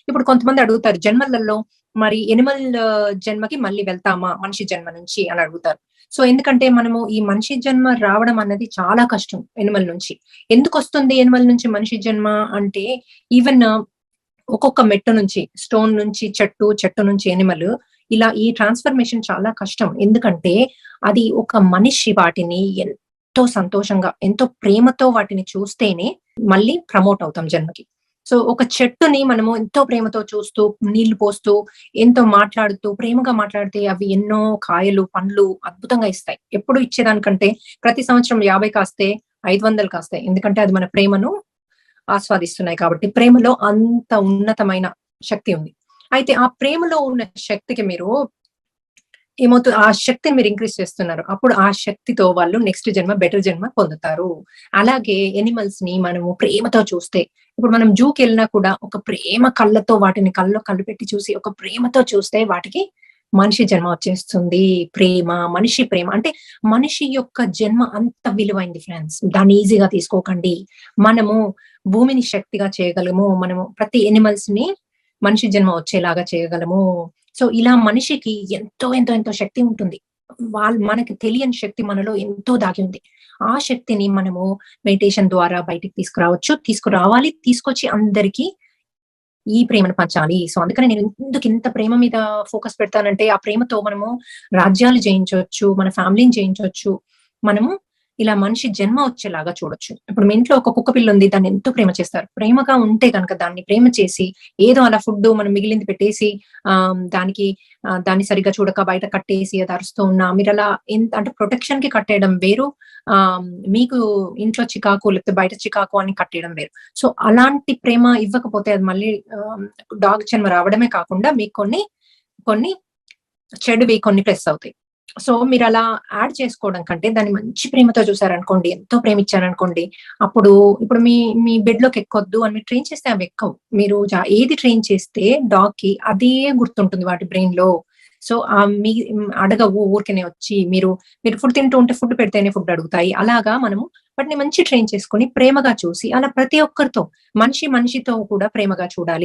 ఇప్పుడు కొంతమంది అడుగుతారు జన్మలలో మరి ఎనిమల్ జన్మకి మళ్ళీ వెళ్తామా మనిషి జన్మ నుంచి అని అడుగుతారు. సో ఎందుకంటే మనము ఈ మనిషి జన్మ రావడం అన్నది చాలా కష్టం ఎనిమల్ నుంచి. ఎందుకొస్తుంది ఎనిమల్ నుంచి మనిషి జన్మ అంటే ఈవెన్ ఒక్కొక్క మెట్టు నుంచి, స్టోన్ నుంచి చెట్టు, చెట్టు నుంచి ఎనిమల్ ఇలా ఈ ట్రాన్స్‌ఫర్మేషన్ చాలా కష్టం. ఎందుకంటే అది ఒక మనిషి వాటిని ఎంతో సంతోషంగా, ఎంతో ప్రేమతో వాటిని చూస్తేనే మళ్ళీ ప్రమోట్ అవుతాం జన్మకి. సో ఒక చెట్టుని మనము ఎంతో ప్రేమతో చూస్తూ, నీళ్లు పోస్తూ, ఎంతో మాట్లాడుతూ, ప్రేమగా మాట్లాడితే అవి ఎన్నో కాయలు, పండ్లు అద్భుతంగా ఇస్తాయి. ఎప్పుడు ఇచ్చేదానికంటే ప్రతి సంవత్సరం 50 కాస్తే 500 కాస్తాయి. ఎందుకంటే అది మన ప్రేమను ఆస్వాదిస్తున్నాయి కాబట్టి. ప్రేమలో అంత ఉన్నతమైన శక్తి ఉంది. అయితే ఆ ప్రేమలో ఉన్న శక్తికి మీరు ఆ శక్తిని మీరు ఇంక్రీజ్ చేస్తున్నారు. అప్పుడు ఆ శక్తితో వాళ్ళు నెక్స్ట్ జన్మ బెటర్ జన్మ పొందుతారు. అలాగే యానిమల్స్‌ని మనము ప్రేమతో చూస్తే, ఇప్పుడు మనం జూకెళ్ళినా కూడా ఒక ప్రేమ కళ్ళతో వాటిని కళ్ళలో కళ్ళు పెట్టి చూసి, ఒక ప్రేమతో చూస్తే వాటికి మనిషి జన్మ వచ్చేస్తుంది. ప్రేమ, మనిషి ప్రేమ అంటే మనిషి యొక్క జన్మ అంత విలువైంది ఫ్రెండ్స్. దాన్ని ఈజీగా తీసుకోకండి. మనము భూమిని శక్తిగా చేయగలము. మనము ప్రతి యానిమల్స్‌ని మనిషి జన్మ వచ్చేలాగా చేయగలము. సో ఇలా మనిషికి ఎంతో శక్తి ఉంటుంది. మనకి తెలియని శక్తి మనలో ఎంతో దాగి ఉంది. ఆ శక్తిని మనము మెడిటేషన్ ద్వారా బయటికి తీసుకురావచ్చు. తీసుకురావాలి. తీసుకొచ్చి అందరికి ఈ ప్రేమను పంచాలి. సో అందుకని నేను ఎందుకింత ప్రేమ మీద ఫోకస్ పెడతానంటే, ఆ ప్రేమతో మనము రాజ్యాలు జయించొచ్చు. మన ఫ్యామిలీని జయించొచ్చు. మనము ఇలా మనిషి జన్మ వచ్చేలాగా చూడొచ్చు. ఇప్పుడు మీ ఇంట్లో ఒక కుక్క పిల్ల ఉంది. దాన్ని ఎంతో ప్రేమ చేస్తారు. ప్రేమగా ఉంటే గనక దాన్ని ప్రేమ చేసి, ఏదో అలా ఫుడ్డు మనం మిగిలింది పెట్టేసి దాన్ని సరిగ్గా చూడక బయట కట్టేసి అది అరుస్తూ ఉన్నా, మీరలా అంటే ప్రొటెక్షన్‌కి కట్టేయడం వేరు. మీకు ఇంట్లో చికాకు లేకపోతే బయట చికాకు అని కట్టేయడం వేరు. సో అలాంటి ప్రేమ ఇవ్వకపోతే అది మళ్ళీ డాగ్ జన్మ రావడమే కాకుండా మీకు కొన్ని చెడువి కొన్ని ప్లస్ అవుతాయి. సో మీరలా యాడ్ చేసుకోవడం కంటే దాన్ని మంచి ప్రేమతో చూసారనుకోండి, ఎంతో ప్రేమిచ్చారనుకోండి, అప్పుడు ఇప్పుడు మీ మీ బెడ్‌లోకి ఎక్కొద్దు అని మీరు ట్రైన్ చేస్తే అవి ఎక్కవు. మీరు ఏది ట్రైన్ చేస్తే డాగ్‌కి అదే గుర్తుంటుంది వాటి బ్రెయిన్‌లో. సో మీ అడగవు ఊరికనే వచ్చి మీరు ఫుడ్ తింటూ ఉంటే ఫుడ్ పెడితేనే ఫుడ్ అడుగుతాయి. అలాగా మనము వాటిని మంచి ట్రైన్ చేసుకొని ప్రేమగా చూసి అలా ప్రతి ఒక్కరితో మనిషితో కూడా ప్రేమగా చూడాలి.